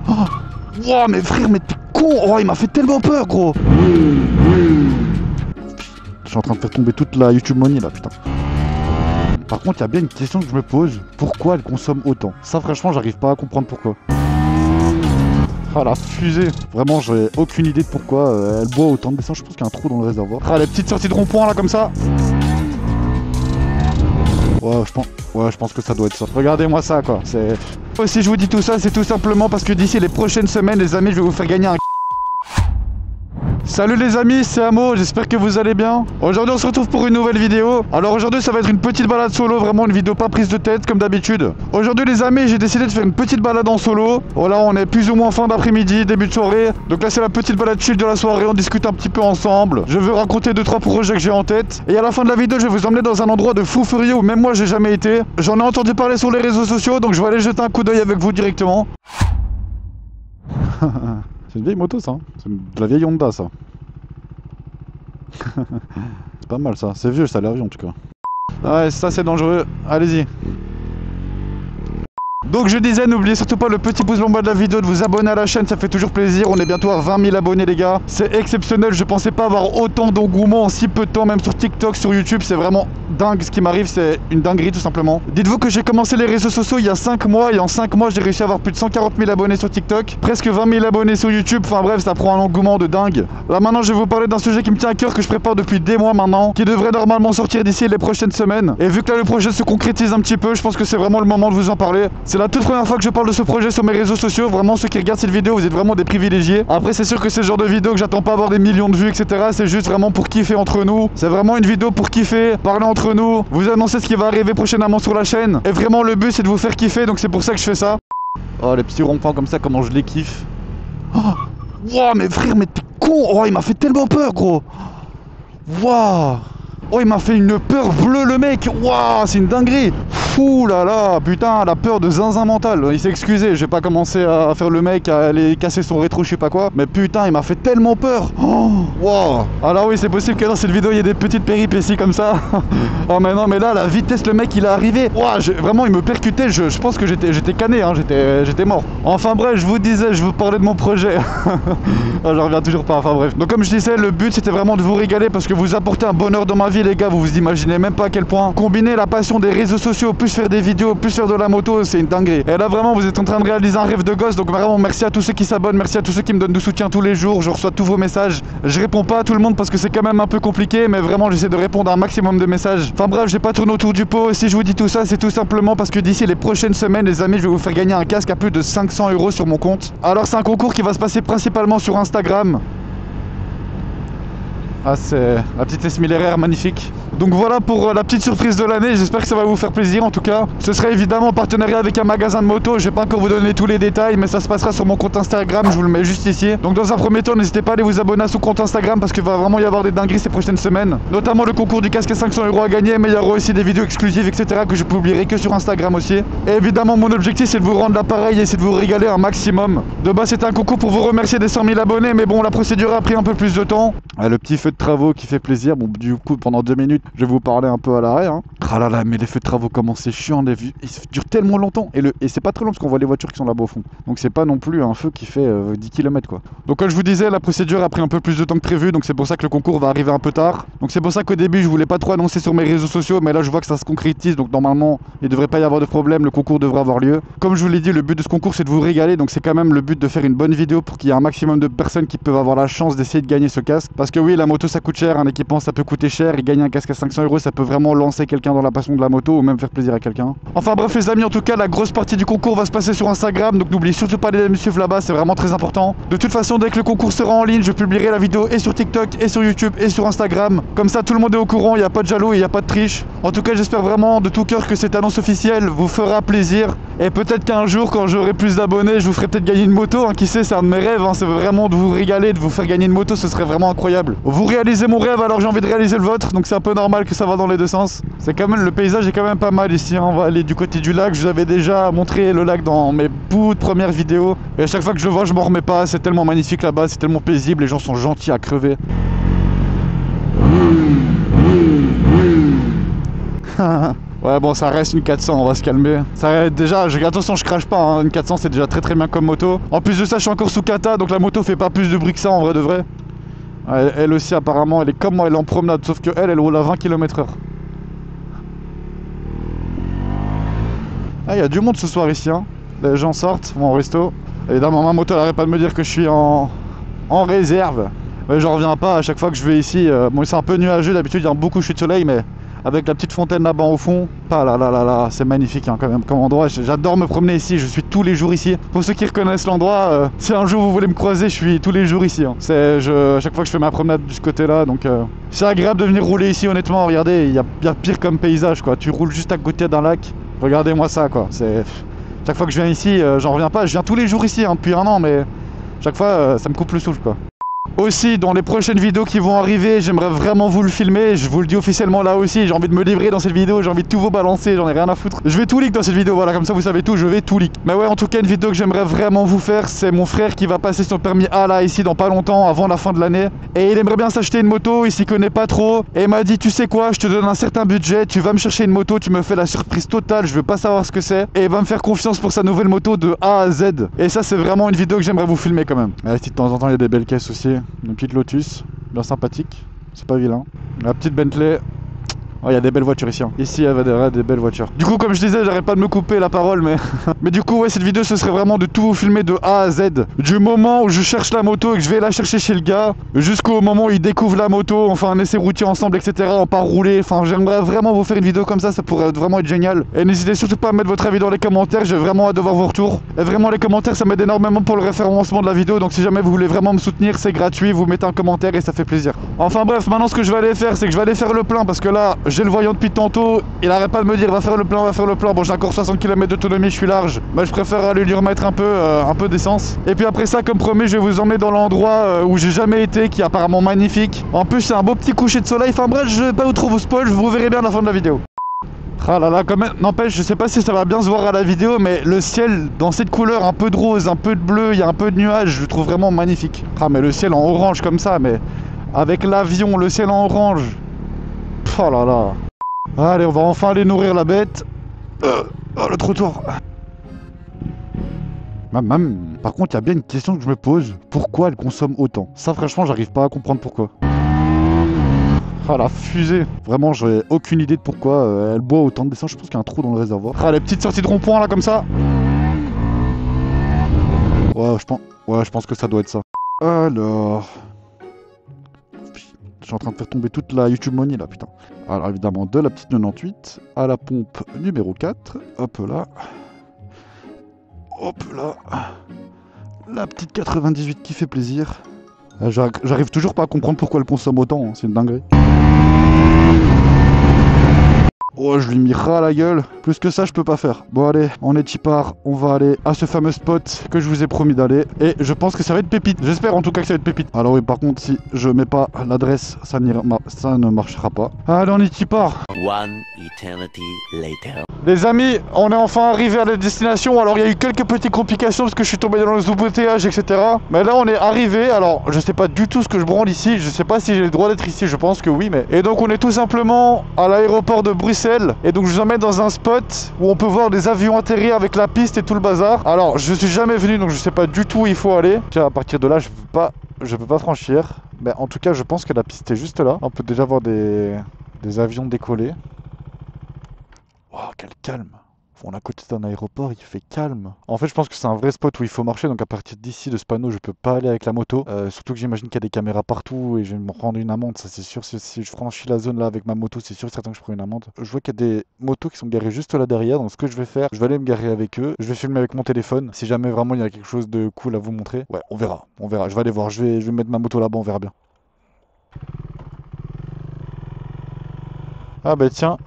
Oh, wow, mais frère, mais t'es con. Oh, il m'a fait tellement peur, gros. Je suis en train de faire tomber toute la YouTube Money là, putain. Par contre, il y a bien une question que je me pose. Pourquoi elle consomme autant? Ça, franchement, j'arrive pas à comprendre pourquoi. Ah, la fusée. Vraiment, j'ai aucune idée de pourquoi elle boit autant. Mais ça, je pense qu'il y a un trou dans le réservoir. Ah, les petites sorties de rond-point là, comme ça. Ouais, je pense que ça doit être ça. Regardez-moi ça, quoi. Si je vous dis tout ça, c'est tout simplement parce que d'ici les prochaines semaines, les amis, je vais vous faire gagner un... Salut les amis, c'est Amo, j'espère que vous allez bien. Aujourd'hui on se retrouve pour une nouvelle vidéo. Alors aujourd'hui ça va être une petite balade solo, vraiment une vidéo pas prise de tête comme d'habitude. Aujourd'hui les amis, j'ai décidé de faire une petite balade en solo. Voilà, on est plus ou moins fin d'après-midi, début de soirée. Donc là c'est la petite balade chill de la soirée, on discute un petit peu ensemble. Je veux raconter 2-3 projets que j'ai en tête. Et à la fin de la vidéo je vais vous emmener dans un endroit de fou furieux où même moi j'ai jamais été. J'en ai entendu parler sur les réseaux sociaux, donc je vais aller jeter un coup d'œil avec vous directement. C'est une vieille moto ça, hein. C'est de la vieille Honda ça. C'est pas mal ça, c'est vieux, ça a l'air vieux en tout cas. Ouais, ça c'est dangereux, allez-y. Donc je disais, n'oubliez surtout pas le petit pouce en bas de la vidéo, de vous abonner à la chaîne, ça fait toujours plaisir. On est bientôt à 20 000 abonnés les gars. C'est exceptionnel, je pensais pas avoir autant d'engouement en si peu de temps, même sur TikTok, sur YouTube. C'est vraiment dingue ce qui m'arrive, c'est une dinguerie tout simplement. Dites-vous que j'ai commencé les réseaux sociaux il y a 5 mois et en 5 mois j'ai réussi à avoir plus de 140 000 abonnés sur TikTok, presque 20 000 abonnés sur YouTube. Enfin bref, ça prend un engouement de dingue. Là maintenant je vais vous parler d'un sujet qui me tient à cœur, que je prépare depuis des mois maintenant, qui devrait normalement sortir d'ici les prochaines semaines. Et vu que là le projet se concrétise un petit peu, je pense que c'est vraiment le moment de vous en parler. C'est la toute première fois que je parle de ce projet sur mes réseaux sociaux. Vraiment, ceux qui regardent cette vidéo, vous êtes vraiment des privilégiés. Après, c'est sûr que c'est le genre de vidéo que j'attends pas avoir des millions de vues, etc. C'est juste vraiment pour kiffer entre nous. C'est vraiment une vidéo pour kiffer, parler entre nous, vous annoncer ce qui va arriver prochainement sur la chaîne. Et vraiment, le but, c'est de vous faire kiffer, donc c'est pour ça que je fais ça. Oh, les petits ronds-points comme ça, comment je les kiffe. Oh, wow, mais frère, mais t'es con. Oh, il m'a fait tellement peur, gros. Waouh. Oh, il m'a fait une peur bleue le mec. Waouh, c'est une dinguerie. Fou là là, putain, la peur de zinzin mental. Il s'est excusé, j'ai pas commencé à faire le mec, à aller casser son rétro, je sais pas quoi. Mais putain, il m'a fait tellement peur. Oh, wow. Alors oui, c'est possible que dans cette vidéo, il y ait des petites péripéties comme ça. Oh mais non, mais là, la vitesse, le mec, il est arrivé. Wow, vraiment, il me percutait. Je pense que j'étais cané, hein, j'étais mort. Enfin bref, je vous disais, je vous parlais de mon projet. Oh, j'en reviens toujours pas, enfin bref. Donc comme je disais, le but, c'était vraiment de vous régaler parce que vous apportez un bonheur dans ma vie, les gars. Vous vous imaginez même pas à quel point combiner la passion des réseaux sociaux, plus faire des vidéos, plus faire de la moto, c'est une dinguerie. Et là vraiment vous êtes en train de réaliser un rêve de gosse, donc vraiment merci à tous ceux qui s'abonnent, merci à tous ceux qui me donnent du soutien tous les jours. Je reçois tous vos messages, je réponds pas à tout le monde parce que c'est quand même un peu compliqué, mais vraiment j'essaie de répondre à un maximum de messages. Enfin bref, j'ai pas tourné autour du pot. Si je vous dis tout ça, c'est tout simplement parce que d'ici les prochaines semaines, les amis, je vais vous faire gagner un casque à plus de 500 € sur mon compte. Alors c'est un concours qui va se passer principalement sur Instagram. Ah, c'est la petite similaire magnifique. Donc voilà pour la petite surprise de l'année, j'espère que ça va vous faire plaisir en tout cas. Ce sera évidemment en partenariat avec un magasin de moto, je vais pas encore vous donner tous les détails, mais ça se passera sur mon compte Instagram, je vous le mets juste ici. Donc dans un premier temps, n'hésitez pas à aller vous abonner à son compte Instagram parce qu'il va vraiment y avoir des dingueries ces prochaines semaines. Notamment le concours du casque à 500 € à gagner, mais il y aura aussi des vidéos exclusives, etc. que je publierai que sur Instagram aussi. Et évidemment mon objectif c'est de vous rendre l'appareil et c'est de vous régaler un maximum. De base c'était un concours pour vous remercier des 100 000 abonnés, mais bon la procédure a pris un peu plus de temps. Ah, le petit feu de travaux qui fait plaisir. Bon, du coup, pendant 2 minutes, je vais vous parler un peu à l'arrêt. Hein. Ah là là, mais les feux de travaux, comment c'est chiant. Ils durent tellement longtemps. Et c'est pas très long parce qu'on voit les voitures qui sont là-bas au fond. Donc, c'est pas non plus un feu qui fait 10 km quoi. Donc, comme je vous disais, la procédure a pris un peu plus de temps que prévu. Donc, c'est pour ça que le concours va arriver un peu tard. Donc, c'est pour ça qu'au début, je voulais pas trop annoncer sur mes réseaux sociaux. Mais là, je vois que ça se concrétise. Donc, normalement, il devrait pas y avoir de problème. Le concours devrait avoir lieu. Comme je vous l'ai dit, le but de ce concours, c'est de vous régaler. Donc, c'est quand même le but de faire une bonne vidéo pour qu'il y ait un maximum de personnes qui peuvent avoir la chance d'essayer de gagner ce casque. Parce que oui, la moto, ça coûte cher. Un équipement, ça peut coûter cher. Et gagner un casque à 500 €, ça peut vraiment lancer quelqu'un dans la passion de la moto ou même faire plaisir à quelqu'un. Enfin bref les amis, en tout cas la grosse partie du concours va se passer sur Instagram, donc n'oubliez surtout pas d'aller me suivre là-bas, c'est vraiment très important. De toute façon, dès que le concours sera en ligne, je publierai la vidéo et sur TikTok et sur YouTube et sur Instagram. Comme ça tout le monde est au courant, il n'y a pas de jaloux et il n'y a pas de triche. En tout cas j'espère vraiment de tout cœur que cette annonce officielle vous fera plaisir. Et peut-être qu'un jour quand j'aurai plus d'abonnés, je vous ferai peut-être gagner une moto, hein, qui sait, c'est un de mes rêves, hein, c'est vraiment de vous régaler, de vous faire gagner une moto, ce serait vraiment incroyable. Vous réalisez mon rêve, alors j'ai envie de réaliser le vôtre, donc c'est un peu normal que ça va dans les deux sens. C'est quand même, le paysage est quand même pas mal ici, hein. On va aller du côté du lac, je vous avais déjà montré le lac dans mes toutes premières vidéos. Et à chaque fois que je le vois, je m'en remets pas, c'est tellement magnifique là-bas, c'est tellement paisible, les gens sont gentils à crever. Ouais bon ça reste une 400, on va se calmer. Ça déjà, attention je crache pas, hein. Une 400 c'est déjà très bien comme moto. En plus de ça je suis encore sous kata, donc la moto fait pas plus de bruit que ça en vrai de vrai. Elle aussi apparemment, elle est comme moi, elle est en promenade, sauf que elle roule à 20 km/h. Ah il y a du monde ce soir ici, hein. Les gens sortent, vont au resto. Évidemment ma moto elle arrête pas de me dire que je suis en réserve. Mais j'en reviens pas à chaque fois que je vais ici. Bon c'est un peu nuageux, d'habitude il y a beaucoup de soleil, mais avec la petite fontaine là-bas au fond, là, c'est magnifique hein, quand même comme endroit. J'adore me promener ici, je suis tous les jours ici. Pour ceux qui reconnaissent l'endroit, si un jour vous voulez me croiser, je suis tous les jours ici. Hein. À chaque fois que je fais ma promenade de ce côté-là, donc c'est agréable de venir rouler ici honnêtement. Regardez, il y a pire comme paysage quoi. Tu roules juste à côté d'un lac. Regardez-moi ça quoi. Chaque fois que je viens ici, j'en reviens pas. Je viens tous les jours ici hein, depuis un an, mais chaque fois ça me coupe le souffle quoi. Aussi, dans les prochaines vidéos qui vont arriver, j'aimerais vraiment vous le filmer. Je vous le dis officiellement là aussi, j'ai envie de me livrer dans cette vidéo, j'ai envie de tout vous balancer, j'en ai rien à foutre. Je vais tout leak dans cette vidéo, voilà, comme ça vous savez tout, je vais tout leak. Mais ouais, en tout cas, une vidéo que j'aimerais vraiment vous faire, c'est mon frère qui va passer son permis A là, ici, dans pas longtemps, avant la fin de l'année. Et il aimerait bien s'acheter une moto, il s'y connaît pas trop. Et il m'a dit, tu sais quoi, je te donne un certain budget, tu vas me chercher une moto, tu me fais la surprise totale, je veux pas savoir ce que c'est. Et il va me faire confiance pour sa nouvelle moto de A à Z. Et ça, c'est vraiment une vidéo que j'aimerais vous filmer quand même. Ouais, si de temps en temps, il y a des belles caisses aussi. Une petite Lotus, bien sympathique, c'est pas vilain. La petite Bentley. Oh, il y a des belles voitures ici. Hein. Ici, il y avait des belles voitures. Du coup, comme je disais, j'arrête pas de me couper la parole, mais... mais du coup, ouais, cette vidéo, ce serait vraiment de tout vous filmer de A à Z. Du moment où je cherche la moto et que je vais la chercher chez le gars, jusqu'au moment où il découvre la moto, on fait un essai routier ensemble, etc. On part rouler. Enfin, j'aimerais vraiment vous faire une vidéo comme ça pourrait vraiment être génial. Et n'hésitez surtout pas à mettre votre avis dans les commentaires, j'ai vraiment hâte de voir vos retours. Et vraiment, les commentaires, ça m'aide énormément pour le référencement de la vidéo. Donc si jamais vous voulez vraiment me soutenir, c'est gratuit, vous mettez un commentaire et ça fait plaisir. Enfin bref, maintenant ce que je vais aller faire, c'est que je vais aller faire le plein parce que là, j'ai le voyant depuis tantôt. Il arrête pas de me dire va faire le plein, va faire le plein. Bon, j'ai encore 60 km d'autonomie, je suis large, mais je préfère aller lui remettre un peu d'essence. Et puis après ça, comme promis, je vais vous emmener dans l'endroit où j'ai jamais été, qui est apparemment magnifique. En plus, c'est un beau petit coucher de soleil. Enfin bref, je vais pas vous trop vous spoil, vous verrez bien à la fin de la vidéo. Ah là là, quand même, n'empêche, je sais pas si ça va bien se voir à la vidéo, mais le ciel dans cette couleur, un peu de rose, un peu de bleu, il y a un peu de nuages, je le trouve vraiment magnifique. Ah mais le ciel en orange comme ça, mais avec l'avion, le ciel en orange. Oh là là. Allez, on va enfin aller nourrir la bête. Oh, le trottoir. Par contre, il y a bien une question que je me pose. Pourquoi elle consomme autant? Ça, franchement, j'arrive pas à comprendre pourquoi. Ah, la fusée. Vraiment, j'ai aucune idée de pourquoi elle boit autant d'essence. Je pense qu'il y a un trou dans le réservoir. Ah, les petites sorties de rond-point, là, comme ça. Ouais, je pense que ça doit être ça. Alors... Je suis en train de faire tomber toute la YouTube Money là, putain. Alors évidemment de la petite 98 à la pompe numéro 4. Hop là. Hop là. La petite 98 qui fait plaisir. J'arrive toujours pas à comprendre pourquoi elle consomme autant, hein. C'est une dinguerie. Oh, je lui mis ras à la gueule. Plus que ça, je peux pas faire. Bon, allez, on est y part. On va aller à ce fameux spot que je vous ai promis d'aller. Et je pense que ça va être pépite. J'espère en tout cas que ça va être pépite. Alors oui, par contre, si je mets pas l'adresse, ça ne marchera pas. Allez, on y part. One eternity later. Les amis, on est enfin arrivé à la destination. Alors, il y a eu quelques petites complications parce que je suis tombé dans les embouteillages, etc. Mais là, on est arrivé. Alors, je sais pas du tout ce que je branle ici. Je sais pas si j'ai le droit d'être ici. Je pense que oui, mais... Et donc, on est tout simplement à l'aéroport de Bruxelles. Et donc je vous emmène dans un spot où on peut voir des avions atterrir avec la piste et tout le bazar. Alors je suis jamais venu donc je sais pas du tout où il faut aller. Tiens, à partir de là je peux pas franchir. Mais en tout cas je pense que la piste est juste là. On peut déjà voir des avions décoller. Oh quel calme. On est à côté d'un aéroport, il fait calme. En fait, je pense que c'est un vrai spot où il faut marcher. Donc à partir d'ici, de ce panneau, je peux pas aller avec la moto. Surtout que j'imagine qu'il y a des caméras partout et je vais me prendre une amende. Ça, c'est sûr. Si je franchis la zone là avec ma moto, c'est sûr et certain que je prends une amende. Je vois qu'il y a des motos qui sont garées juste là derrière. Donc ce que je vais faire, je vais aller me garer avec eux. Je vais filmer avec mon téléphone. Si jamais vraiment il y a quelque chose de cool à vous montrer. Ouais, on verra. On verra. Je vais aller voir. Je vais mettre ma moto là-bas. On verra bien. Ah bah tiens.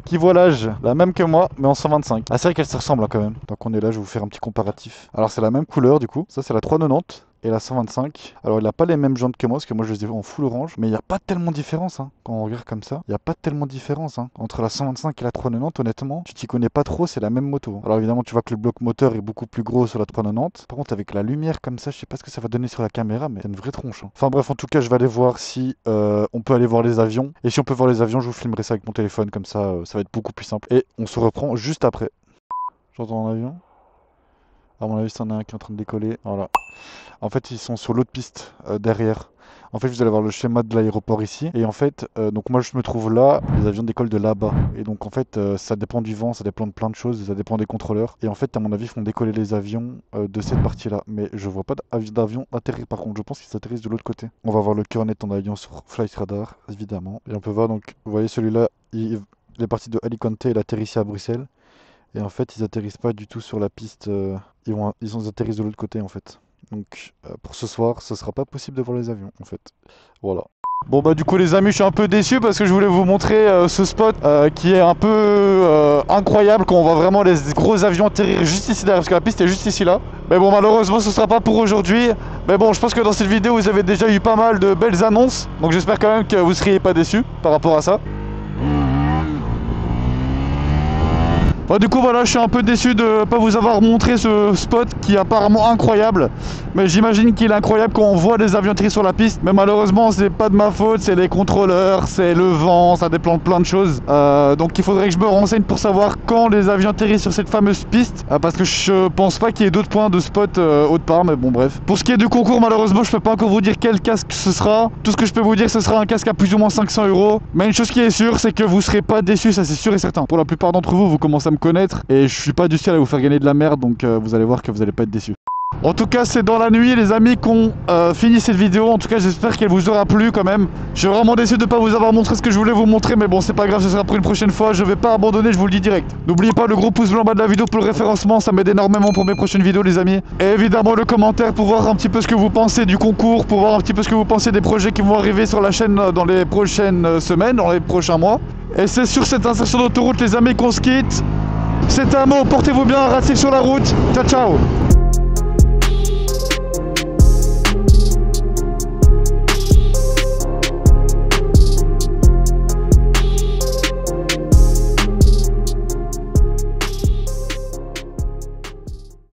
Qui voit l'âge, la même que moi, mais en 125. Ah c'est vrai qu'elle se ressemble là, quand même. Donc on est là, je vais vous faire un petit comparatif. Alors c'est la même couleur du coup, ça c'est la 390. et la 125. Alors il a pas les mêmes jantes que moi, parce que moi je les ai en full orange, mais il n'y a pas tellement de différence, hein. Quand on regarde comme ça, il n'y a pas tellement de différence, hein. Entre la 125 et la 390, honnêtement, tu t'y connais pas trop, c'est la même moto. Alors évidemment, tu vois que le bloc moteur est beaucoup plus gros sur la 390. Par contre, avec la lumière comme ça, je sais pas ce que ça va donner sur la caméra, mais c'est une vraie tronche, hein. Enfin bref, en tout cas, je vais aller voir si on peut aller voir les avions. Et si on peut voir les avions, je vous filmerai ça avec mon téléphone, comme ça, ça va être beaucoup plus simple. Et on se reprend juste après. J'entends un avion. À mon avis, c'en a un qui est en train de décoller. Voilà. En fait, ils sont sur l'autre piste, derrière. En fait, vous allez voir le schéma de l'aéroport ici. Et en fait, donc moi, je me trouve là. Les avions décollent de là-bas. Et donc, en fait, ça dépend du vent, ça dépend de plein de choses, ça dépend des contrôleurs. Et en fait, à mon avis, ils font décoller les avions de cette partie-là. Mais je vois pas d'avion atterrir. Par contre, je pense qu'ils atterrissent de l'autre côté. On va voir le Curnet en avion sur Flight Radar, évidemment. Et on peut voir, donc, vous voyez celui-là, il est parti de Alicante, il atterrit ici à Bruxelles. Et en fait, ils atterrissent pas du tout sur la piste. Ils atterrissent de l'autre côté, en fait. Donc, pour ce soir, ce sera pas possible de voir les avions, en fait. Voilà. Bon bah du coup les amis, je suis un peu déçu parce que je voulais vous montrer ce spot qui est un peu incroyable quand on voit vraiment les gros avions atterrir juste ici derrière, parce que la piste est juste ici là. Mais bon, malheureusement ce sera pas pour aujourd'hui. Mais bon, je pense que dans cette vidéo vous avez déjà eu pas mal de belles annonces, donc j'espère quand même que vous seriez pas déçus par rapport à ça. Bon, du coup voilà, je suis un peu déçu de ne pas vous avoir montré ce spot qui est apparemment incroyable. Mais j'imagine qu'il est incroyable quand on voit des avions atterrir sur la piste. Mais malheureusement c'est pas de ma faute, c'est les contrôleurs, c'est le vent, ça dépend de plein de choses. Donc il faudrait que je me renseigne pour savoir quand les avions atterrissent sur cette fameuse piste. Parce que je pense pas qu'il y ait d'autres points de spot autre part, mais bon bref. Pour ce qui est du concours, malheureusement je peux pas encore vous dire quel casque ce sera. Tout ce que je peux vous dire, ce sera un casque à plus ou moins 500 €. Mais une chose qui est sûre, c'est que vous serez pas déçus, ça c'est sûr et certain. Pour la plupart d'entre vous, vous commencez à me connaître et je suis pas du style à vous faire gagner de la merde, donc vous allez voir que vous allez pas être déçus. En tout cas, c'est dans la nuit les amis qu'on finit cette vidéo. En tout cas, j'espère qu'elle vous aura plu quand même. Je suis vraiment déçu de ne pas vous avoir montré ce que je voulais vous montrer, mais bon, c'est pas grave, ce sera pour une prochaine fois. Je vais pas abandonner, je vous le dis direct. N'oubliez pas le gros pouce bleu en bas de la vidéo pour le référencement, ça m'aide énormément pour mes prochaines vidéos les amis. Et évidemment le commentaire pour voir un petit peu ce que vous pensez du concours, pour voir un petit peu ce que vous pensez des projets qui vont arriver sur la chaîne dans les prochaines semaines, dans les prochains mois. Et c'est sur cette insertion d'autoroute les amis qu'on se quitte. C'est un mot, portez-vous bien, restez sur la route. Ciao ciao.